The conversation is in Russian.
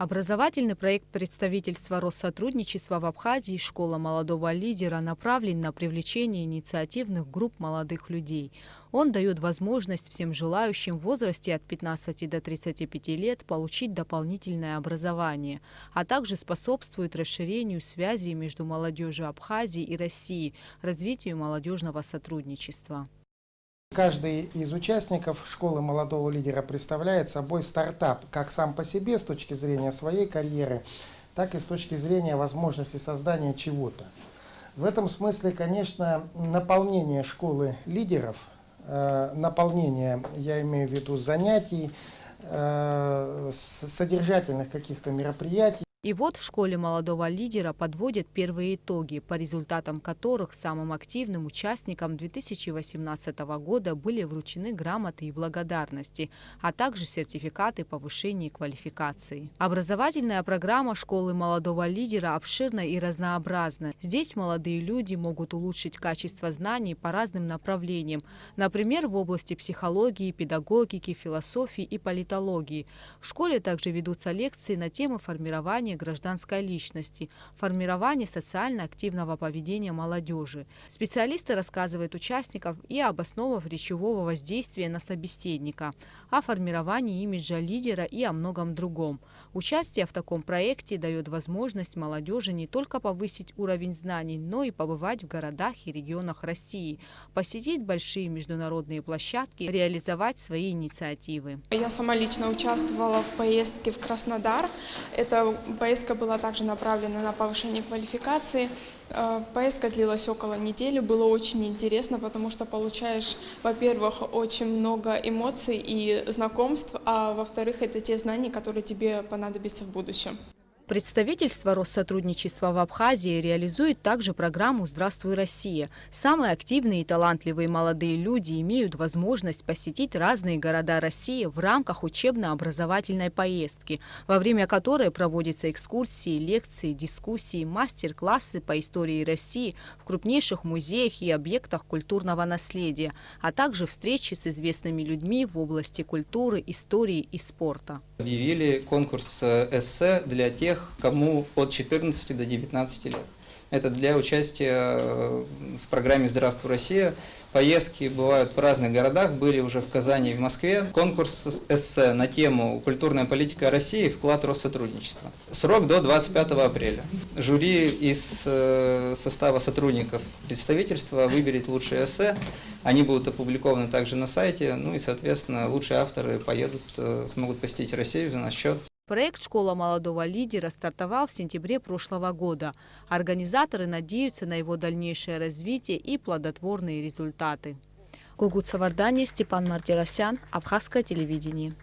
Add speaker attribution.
Speaker 1: Образовательный проект представительства Россотрудничества в Абхазии «Школа молодого лидера» направлен на привлечение инициативных групп молодых людей. Он дает возможность всем желающим в возрасте от 15 до 35 лет получить дополнительное образование, а также способствует расширению связей между молодежью Абхазии и России, развитию молодежного сотрудничества.
Speaker 2: Каждый из участников школы молодого лидера представляет собой стартап, как сам по себе с точки зрения своей карьеры, так и с точки зрения возможности создания чего-то. В этом смысле, конечно, наполнение школы лидеров, наполнение, я имею в виду занятий, содержательных каких-то мероприятий.
Speaker 1: И вот в школе молодого лидера подводят первые итоги, по результатам которых самым активным участникам 2018 года были вручены грамоты и благодарности, а также сертификаты повышения квалификации. Образовательная программа школы молодого лидера обширна и разнообразна. Здесь молодые люди могут улучшить качество знаний по разным направлениям, например, в области психологии, педагогики, философии и политологии. В школе также ведутся лекции на темы формирования гражданской личности, формирование социально активного поведения молодежи. Специалисты рассказывают участникам и об основах речевого воздействия на собеседника, о формировании имиджа лидера и о многом другом. Участие в таком проекте дает возможность молодежи не только повысить уровень знаний, но и побывать в городах и регионах России, посетить большие международные площадки, реализовать свои инициативы.
Speaker 3: Я сама лично участвовала в поездке в Краснодар. Это поездка была также направлена на повышение квалификации. Поездка длилась около недели. Было очень интересно, потому что получаешь, во-первых, очень много эмоций и знакомств, а во-вторых, это те знания, которые тебе понадобятся в будущем.
Speaker 1: Представительство Россотрудничества в Абхазии реализует также программу «Здравствуй, Россия». Самые активные и талантливые молодые люди имеют возможность посетить разные города России в рамках учебно-образовательной поездки, во время которой проводятся экскурсии, лекции, дискуссии, мастер-классы по истории России в крупнейших музеях и объектах культурного наследия, а также встречи с известными людьми в области культуры, истории и спорта.
Speaker 4: Объявили конкурс эссе для тех, кому от 14 до 19 лет. Это для участия в программе «Здравствуй, Россия». Поездки бывают в разных городах, были уже в Казани и в Москве. Конкурс эссе на тему «Культурная политика России. Вклад Россотрудничества». Срок до 25 апреля. Жюри из состава сотрудников представительства выберет лучшие эссе. Они будут опубликованы также на сайте, ну и, соответственно, лучшие авторы поедут, смогут посетить Россию за наш счет.
Speaker 1: Проект «Школа молодого лидера» стартовал в сентябре прошлого года. Организаторы надеются на его дальнейшее развитие и плодотворные результаты. Гугут Савардани, Степан Мартиросян, Абхазское телевидение.